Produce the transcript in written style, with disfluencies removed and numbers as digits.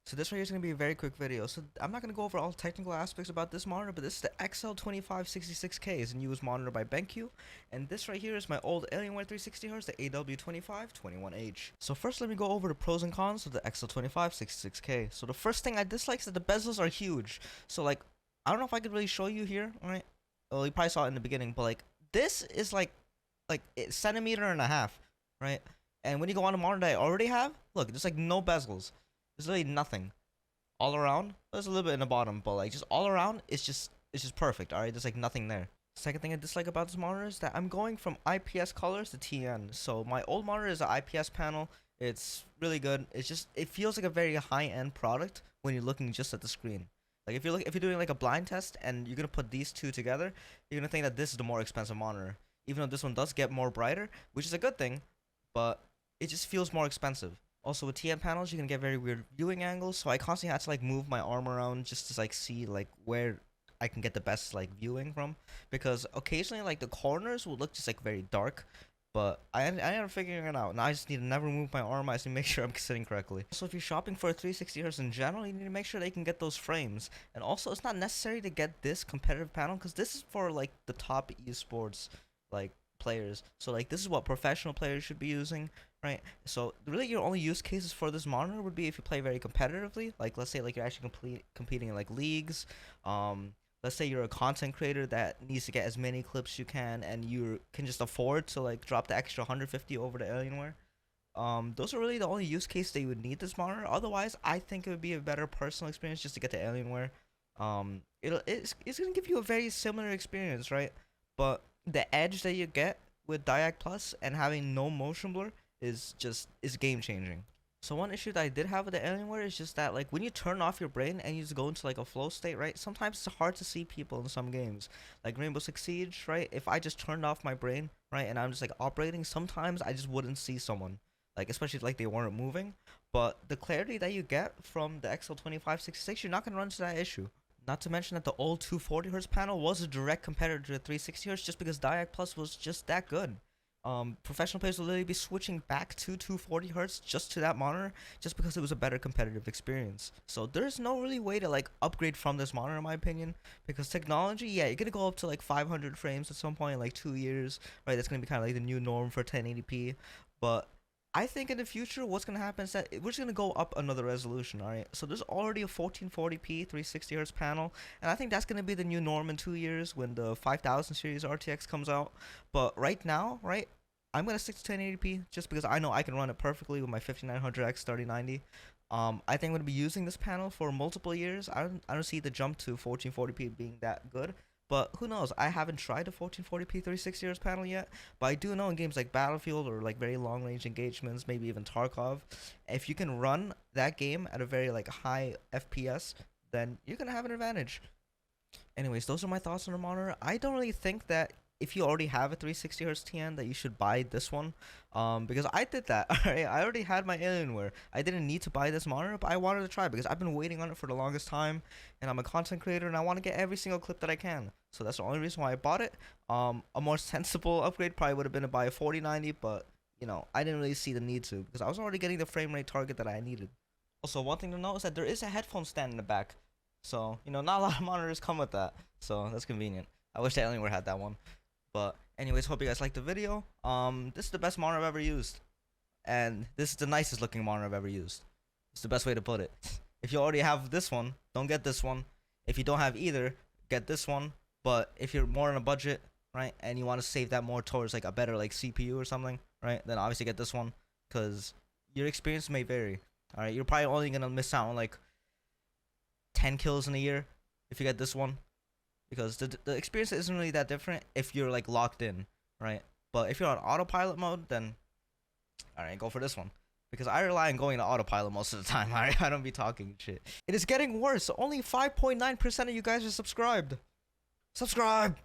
So this right here is going to be a very quick video. So I'm not going to go over all technical aspects about this monitor, but this is the XL2566K. It's a newest monitor by BenQ. And this right here is my old Alienware 360hz, the AW2521H. So first let me go over the pros and cons of the XL2566K. So the first thing I dislike is that the bezels are huge. So like, I don't know if I could really show you here, right? Well, you probably saw it in the beginning, but like, this is like a centimeter and a half, right? And when you go on a monitor that I already have, look, there's like no bezels. There's really nothing all around. There's a little bit in the bottom, but like just all around, it's just perfect. All right, there's like nothing there. Second thing I dislike about this monitor is that I'm going from IPS colors to TN. So my old monitor is an IPS panel. It's really good. It feels like a very high-end product when you're looking just at the screen. Like if you're doing like a blind test and you're gonna put these two together, you're gonna think that this is the more expensive monitor, even though this one does get more brighter, which is a good thing, but it just feels more expensive. Also with TN panels, you can get very weird viewing angles, so I constantly had to like move my arm around just to like see like where I can get the best like viewing from, because occasionally like the corners will look just like very dark, but I ended up figuring it out. Now I just need to never move my arm. I just need to make sure I'm sitting correctly. So if you're shopping for a 360hz in general, you need to make sure they can get those frames. And also it's not necessary to get this competitive panel, because this is for like the top esports like players. So like this is what professional players should be using, right? So really your only use cases for this monitor would be if you play very competitively, like let's say like you're actually competing in like leagues. Let's say you're a content creator that needs to get as many clips you can, and you can just afford to like drop the extra 150 over to Alienware. Those are really the only use case that you would need this monitor. Otherwise, I think it would be a better personal experience just to get to Alienware. It's gonna give you a very similar experience, right? But the edge that you get with Dyac Plus and having no motion blur is game changing. So one issue that I did have with the Alienware is just that like when you turn off your brain and you just go into like a flow state, right? Sometimes it's hard to see people in some games. Like Rainbow Six Siege, right? If I just turned off my brain, right, and I'm just like operating, sometimes I just wouldn't see someone. Like especially if, like they weren't moving. But the clarity that you get from the XL2566, you're not gonna run into that issue. Not to mention that the old 240hz panel was a direct competitor to the 360hz just because Dyac Plus was just that good. Professional players will literally be switching back to 240hz just to that monitor just because it was a better competitive experience. So there's no really way to like upgrade from this monitor in my opinion, because technology, yeah, you're gonna go up to like 500 frames at some point in like 2 years, right? That's gonna be kind of like the new norm for 1080p, but I think in the future what's gonna happen is that we're just gonna go up another resolution. All right, so there's already a 1440p 360hz panel, and I think that's gonna be the new norm in 2 years when the 5000 series RTX comes out. But right now, right, I'm gonna stick to 1080p just because I know I can run it perfectly with my 5900X 3090. I think I'm gonna be using this panel for multiple years. I don't see the jump to 1440p being that good. But who knows? I haven't tried the 1440p 360hz panel yet, but I do know in games like Battlefield or like very long range engagements, maybe even Tarkov, if you can run that game at a very like high FPS, then you're gonna have an advantage. Anyways, those are my thoughts on the monitor. I don't really think that if you already have a 360hz TN that you should buy this one, because I did that. Alright, I already had my Alienware. I didn't need to buy this monitor, but I wanted to try because I've been waiting on it for the longest time, and I'm a content creator and I want to get every single clip that I can. So that's the only reason why I bought it. A more sensible upgrade probably would have been to buy a 4090, but you know, I didn't really see the need to because I was already getting the frame rate target that I needed. Also, one thing to note is that there is a headphone stand in the back, so you know, not a lot of monitors come with that, so that's convenient. I wish the Alienware had that one. But anyways, hope you guys liked the video. This is the best monitor I've ever used, and this is the nicest looking monitor I've ever used. It's the best way to put it. If you already have this one, don't get this one. If you don't have either, get this one. But if you're more on a budget, right, and you want to save that more towards like a better like CPU or something, right, then obviously get this one, because your experience may vary. All right, you're probably only gonna miss out on like 10 kills in a year if you get this one, because the experience isn't really that different if you're like locked in, right? But if you're on autopilot mode, then alright, go for this one, because I rely on going to autopilot most of the time. Alright, I don't be talking shit. It is getting worse. Only 5.9% of you guys are subscribed. Subscribe!